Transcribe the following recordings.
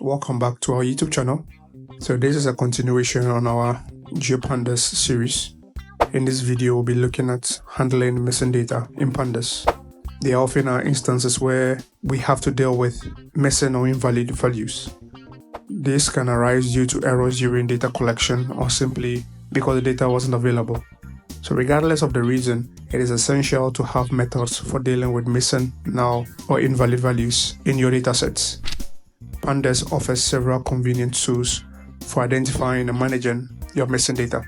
Welcome back to our YouTube channel. So this is a continuation on our GeoPandas series. In this video, we'll be looking at handling missing data in Pandas. There often are instances where we have to deal with missing or invalid values. This can arise due to errors during data collection or simply because the data wasn't available. So regardless of the reason, it is essential to have methods for dealing with missing, null, or invalid values in your datasets. Pandas offers several convenient tools for identifying and managing your missing data.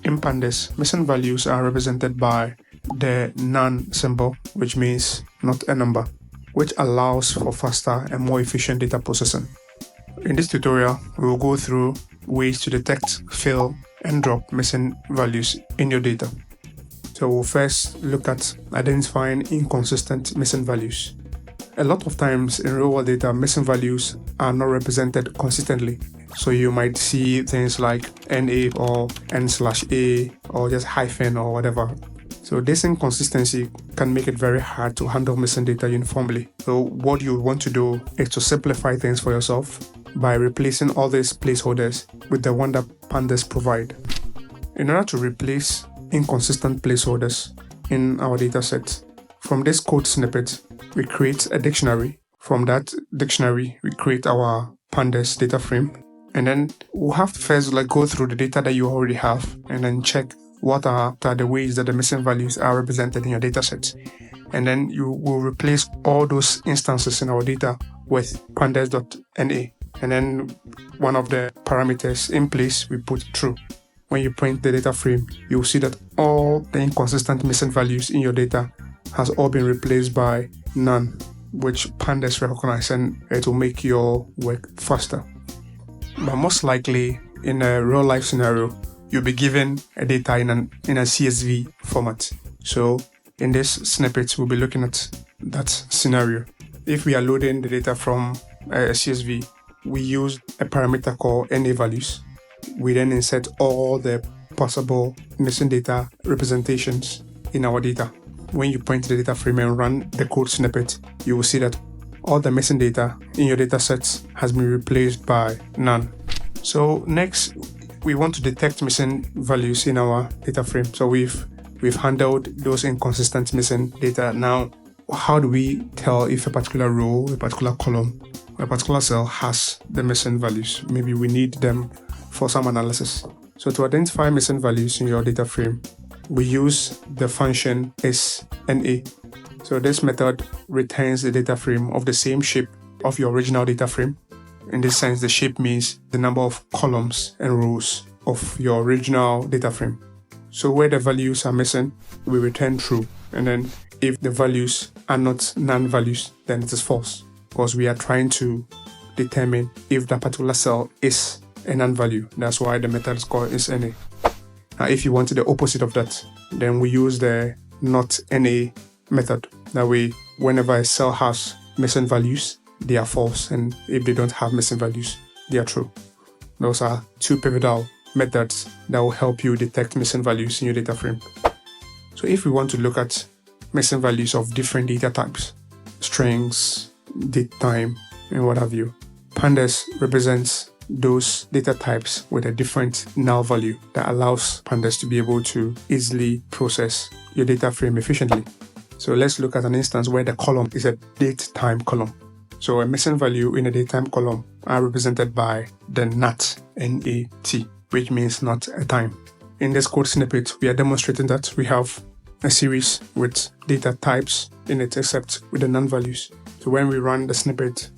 In Pandas, missing values are represented by the none symbol, which means not a number, which allows for faster and more efficient data processing. In this tutorial, we will go through ways to detect, fill, and drop missing values in your data. So we'll first look at identifying inconsistent missing values. A lot of times in real-world data, missing values are not represented consistently. So you might see things like NA or N/A or just hyphen or whatever. So this inconsistency can make it very hard to handle missing data uniformly. So what you want to do is to simplify things for yourself by replacing all these placeholders with the one that Pandas provide. In order to replace inconsistent placeholders in our dataset, from this code snippet, we create a dictionary. From that dictionary, we create our Pandas data frame. And then we'll have to first go through the data that you already have and then check what are the ways that the missing values are represented in your dataset. And then you will replace all those instances in our data with pandas.na. And then one of the parameters in place, we put true. When you print the data frame, you'll see that all the inconsistent missing values in your data has all been replaced by none, which Pandas recognize, and it will make your work faster. But most likely, in a real-life scenario, you'll be given a data in a CSV format. So in this snippet, we'll be looking at that scenario. If we are loading the data from a CSV, we use a parameter called NA values. We then insert all the possible missing data representations in our data. When you point to the data frame and run the code snippet, you will see that all the missing data in your data sets has been replaced by none. So next, we want to detect missing values in our data frame. So we've handled those inconsistent missing data. Now, how do we tell if a particular row, a particular column, or a particular cell has the missing values? Maybe we need them for some analysis. So to identify missing values in your data frame, we use the function sna. So this method returns the data frame of the same shape of your original data frame. In this sense, the shape means the number of columns and rows of your original data frame. So where the values are missing, we return true. And then if the values are not non-values, then it is false, because we are trying to determine if that particular cell is a non-value. That's why the method is called sna. Now, if you want the opposite of that, then we use the not na method. That way, whenever a cell has missing values, they are false, and if they don't have missing values, they are true. Those are two pivotal methods that will help you detect missing values in your data frame. So if we want to look at missing values of different data types, strings, date time, and what have you, Pandas represents those data types with a different null value that allows Pandas to be able to easily process your data frame efficiently. So let's look at an instance where the column is a date time column. So a missing value in a date time column are represented by the NAT, N-A-T, which means not a time. In this code snippet, we are demonstrating that we have a series with data types in it except with the non-values. So when we run the snippet,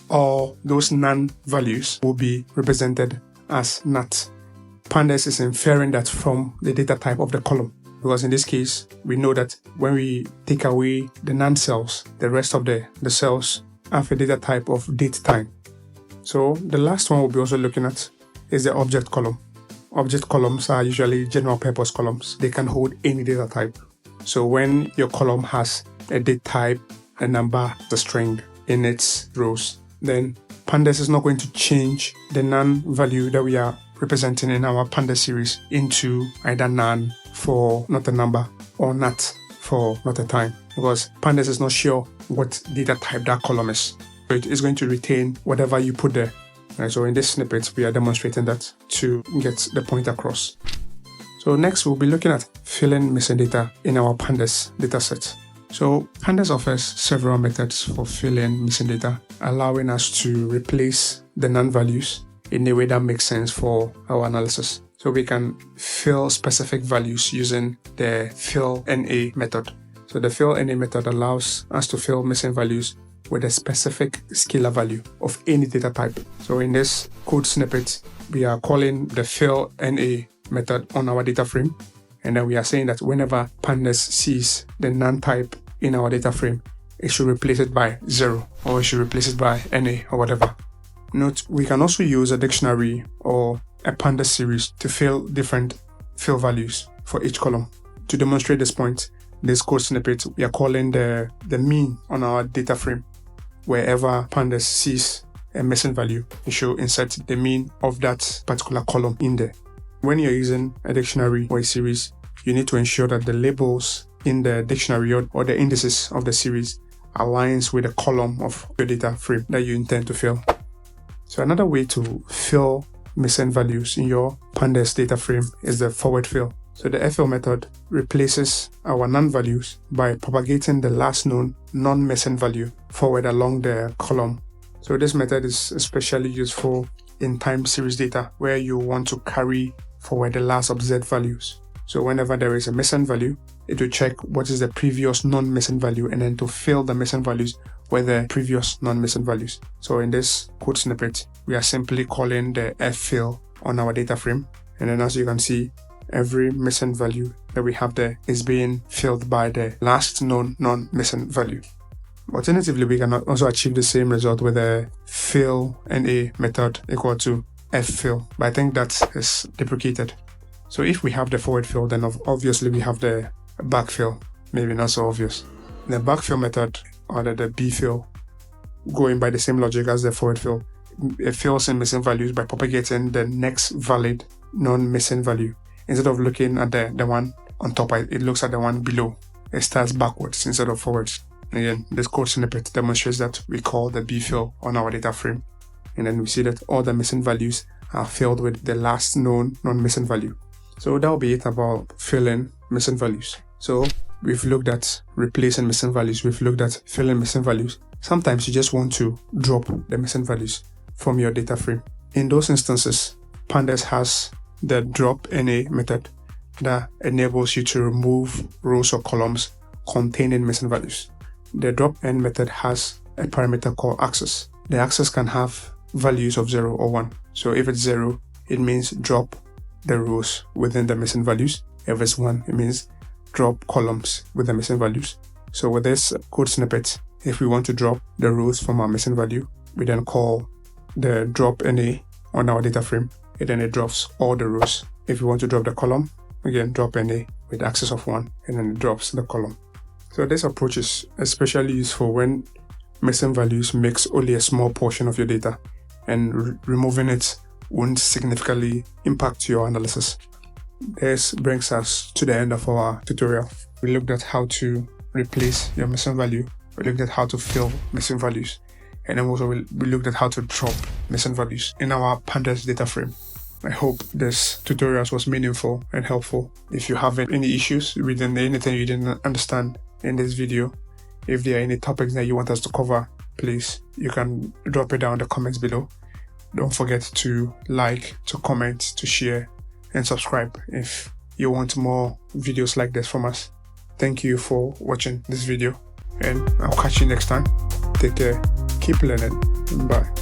all those non-values will be represented as NAT. Pandas is inferring that from the data type of the column, because in this case, we know that when we take away the non-cells, the rest of the cells have a data type of date time. So the last one we'll be also looking at is the object column. Object columns are usually general purpose columns. They can hold any data type. So when your column has a date type, a number, the string in its rows, then Pandas is not going to change the non-value that we are representing in our Pandas series into either none for not a number or NAT for not a time, because Pandas is not sure what data type that column is. So it is going to retain whatever you put there. Right, so in this snippet, we are demonstrating that to get the point across. So next, we'll be looking at filling missing data in our Pandas dataset. So Pandas offers several methods for filling missing data, allowing us to replace the non-values in a way that makes sense for our analysis. So we can fill specific values using the fill NA method. So the fill NA method allows us to fill missing values with a specific scalar value of any data type. So in this code snippet, we are calling the fill NA method on our data frame. And then we are saying that whenever Pandas sees the none type in our data frame, it should replace it by 0, or it should replace it by NA or whatever. Note, we can also use a dictionary or a Pandas series to fill different fill values for each column. To demonstrate this point, this code snippet, we are calling the mean on our data frame. Wherever Pandas sees a missing value, it should insert the mean of that particular column in there. When you're using a dictionary or a series, you need to ensure that the labels in the dictionary or the indices of the series aligns with the column of your data frame that you intend to fill. So another way to fill missing values in your Pandas data frame is the forward fill. So the fill method replaces our non-values by propagating the last known non-missing value forward along the column. So this method is especially useful in time series data where you want to carry forward the last observed values. So whenever there is a missing value, it will check what is the previous non-missing value and then to fill the missing values with the previous non-missing values. So in this code snippet, we are simply calling the fill on our data frame. And then as you can see, every missing value that we have there is being filled by the last known non-missing value. Alternatively, we can also achieve the same result with a fill NA method equal to fill, but I think that is deprecated. So if we have the forward fill, then obviously we have the backfill. Maybe not so obvious. The backfill method, or the bfill, going by the same logic as the forward fill, it fills in missing values by propagating the next valid non-missing value. Instead of looking at the one on top, it looks at the one below. It starts backwards instead of forwards. Again, this code snippet demonstrates that we call the bfill on our data frame. And then we see that all the missing values are filled with the last known non-missing value. So that will be it about filling missing values. So we've looked at replacing missing values. We've looked at filling missing values. Sometimes you just want to drop the missing values from your data frame. In those instances, Pandas has the drop NA method that enables you to remove rows or columns containing missing values. The drop N method has a parameter called axis. The axis can have values of 0 or 1. So if it's 0, it means drop the rows within the missing values. If it's 1, it means drop columns with the missing values. So with this code snippet, if we want to drop the rows from our missing value, we then call the drop NA on our data frame, and then it drops all the rows. If we want to drop the column, again drop NA with axis of 1, and then it drops the column. So this approach is especially useful when missing values makes only a small portion of your data, and removing it won't significantly impact your analysis. This brings us to the end of our tutorial. We looked at how to replace your missing value. We looked at how to fill missing values. And then also we looked at how to drop missing values in our Pandas data frame. I hope this tutorial was meaningful and helpful. If you have any issues reading anything you didn't understand in this video, if there are any topics that you want us to cover, please, you can drop it down in the comments below. Don't forget to like, to comment, to share, and subscribe if you want more videos like this from us. Thank you for watching this video, and I'll catch you next time. Take care, keep learning, bye.